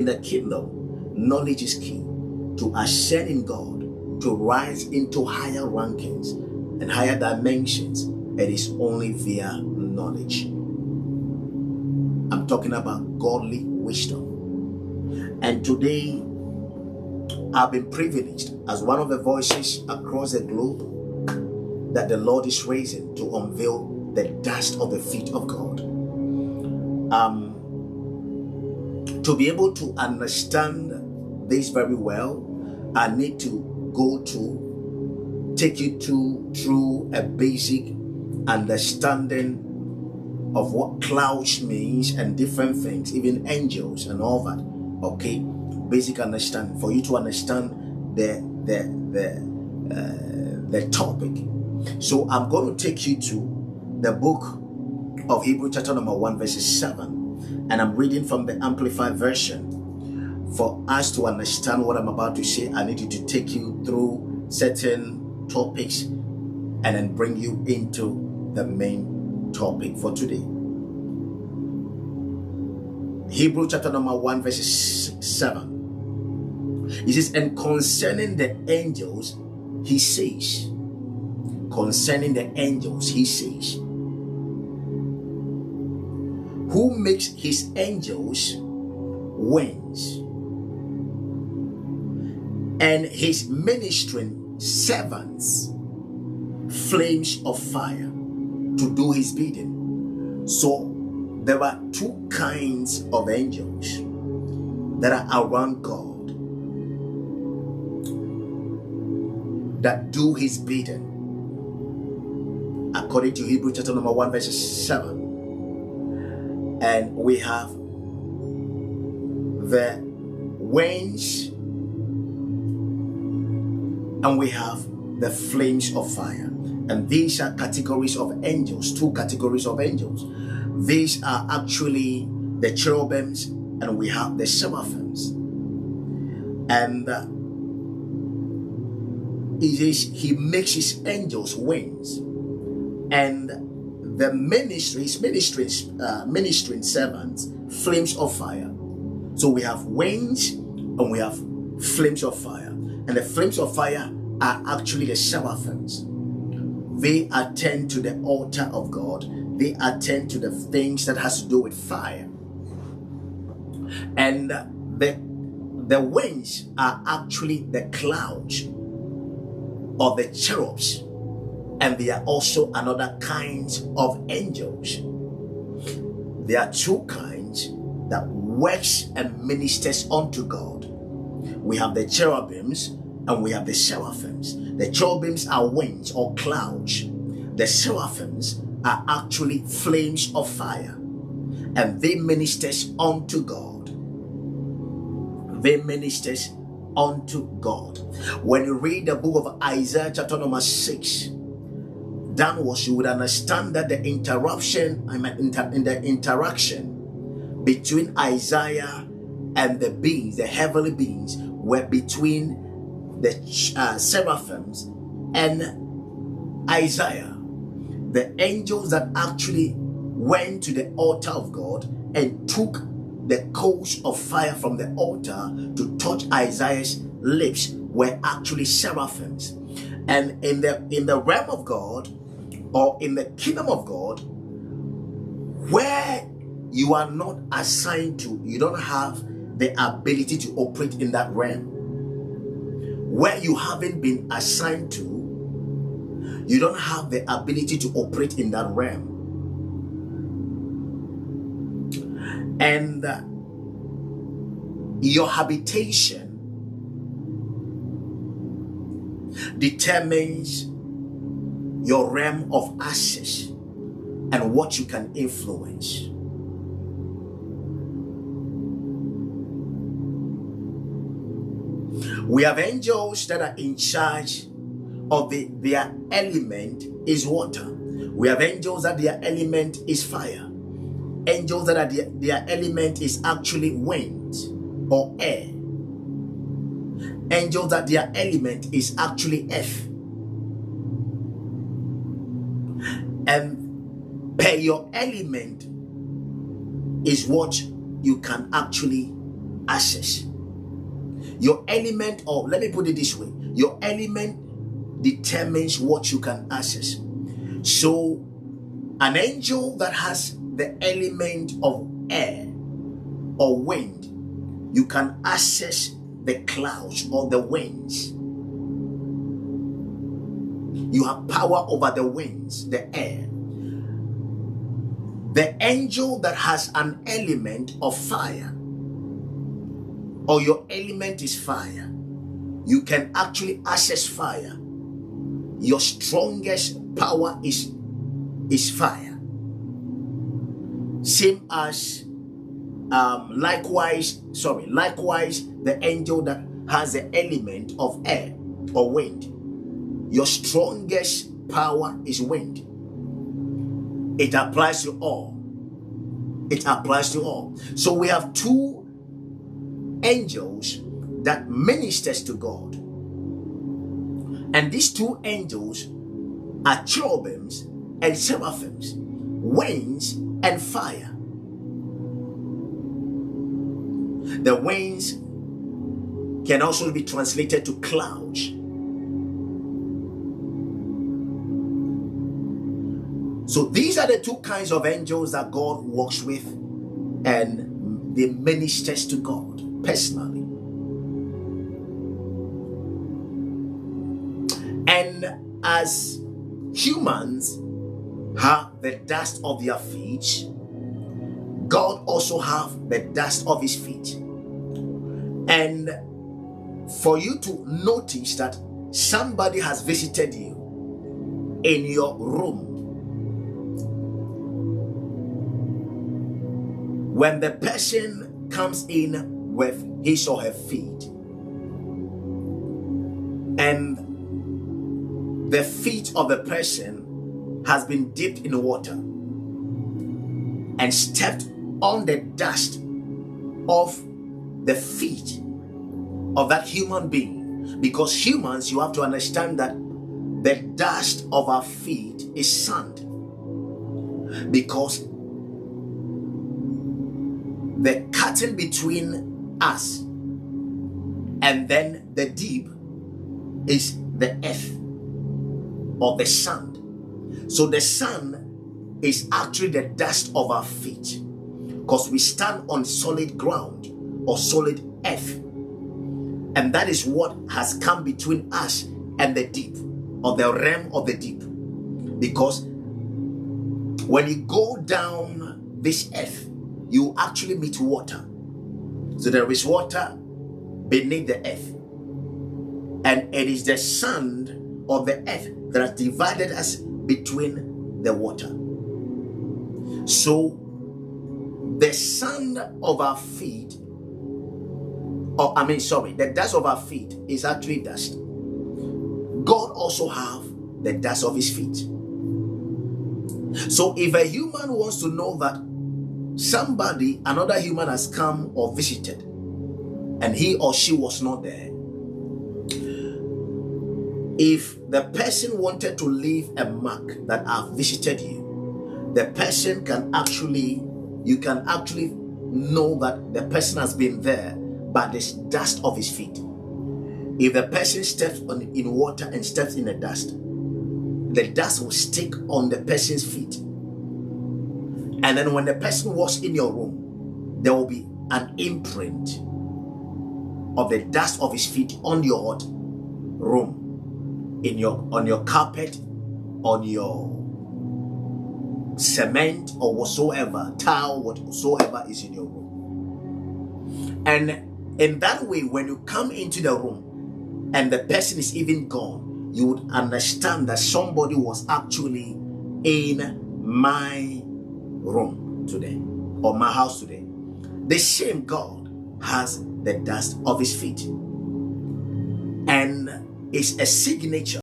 In the kingdom, knowledge is key. To ascend in God, to rise into higher rankings and higher dimensions, it is only via knowledge. I'm talking about godly wisdom. And today, I've been privileged as one of the voices across the globe that the Lord is raising to unveil the dust of the feet of God. To be able to understand this very well, I need to take you through a basic understanding of what clouds means and different things, even angels and all that. Okay, basic understanding for you to understand the topic. So I'm going to take you to the book of Hebrews chapter number 1 verses 7, and I'm reading from the Amplified version. For us to understand what I'm about to say, I need you to take you through certain topics and then bring you into the main topic for today. Hebrews chapter number 1 verses 7. It says, and concerning the angels, he says, who makes his angels wings, and his ministering servants flames of fire to do his bidding. So there are two kinds of angels that are around God that do his bidding, according to Hebrews chapter number 1 verses 7. And we have the winds and we have the flames of fire. And these are categories of angels, two categories of angels. These are actually the cherubims and we have the seraphims. And it is he makes his angels wings, and the ministering servants flames of fire. So we have wings and we have flames of fire. And the flames of fire are actually the seraphims. They attend to the altar of God. They attend to the things that has to do with fire. And the wings are actually the clouds of the cherubs. And they are also another kind of angels. There are two kinds that works and ministers unto God. We have the cherubims and we have the seraphims. The cherubims are wings or clouds. The seraphims are actually flames of fire, and they ministers unto God. They ministers unto God. When you read the book of Isaiah chapter number 6, downwards, you would understand that the interaction between Isaiah and the beings, the heavenly beings, were between the seraphims and Isaiah. The angels that actually went to the altar of God and took the coals of fire from the altar to touch Isaiah's lips were actually seraphims. And in the realm of God, or in the kingdom of God, where you are not assigned to, you don't have the ability to operate in that realm. Where you haven't been assigned to, you don't have the ability to operate in that realm. And your habitation determines your realm of access and what you can influence. We have angels that are in charge of their element is water. We have angels that their element is fire. Angels that are their element is actually wind or air. Angels that their element is actually earth. And per your element is what you can actually access. Your element, or let me put it this way, your element determines what you can access. So an angel that has the element of air or wind, you can access the clouds or the winds. You have power over the winds, the air. The angel that has an element of fire, or your element is fire, you can actually access fire. Your strongest power is fire. Same as likewise, the angel that has the element of air or wind, your strongest power is wind. It applies to all. It applies to all. So we have two angels that ministers to God. And these two angels are cherubims and seraphims, winds and fire. The winds can also be translated to clouds. So these are the two kinds of angels that God works with, and they ministers to God personally. And as humans have the dust of their feet, God also have the dust of his feet. And for you to notice that somebody has visited you in your room, when the person comes in with his or her feet, and the feet of the person has been dipped in water and stepped on the dust of the feet of that human being, because humans, you have to understand that the dust of our feet is sand, because the curtain between us and then the deep is the earth or the sand. So the sand is actually the dust of our feet, because we stand on solid ground or solid earth, and that is what has come between us and the deep, or the realm of the deep. Because when you go down this earth, you actually meet water. So there is water beneath the earth, and it is the sand of the earth that has divided us between the water. So the sand of our feet, the dust of our feet is actually dust. God also have the dust of his feet. So if a human wants to know that another human has come or visited, and he or she was not there, if the person wanted to leave a mark that I've visited you, the person you can actually know that the person has been there by the dust of his feet. If the person steps in water and steps in the dust will stick on the person's feet. And then when the person walks in your room, there will be an imprint of the dust of his feet on your room, on your carpet, on your cement or whatsoever, towel, whatsoever is in your room. And in that way, when you come into the room and the person is even gone, you would understand that somebody was actually in my room today, or my house today. The same God has the dust of his feet, and it's a signature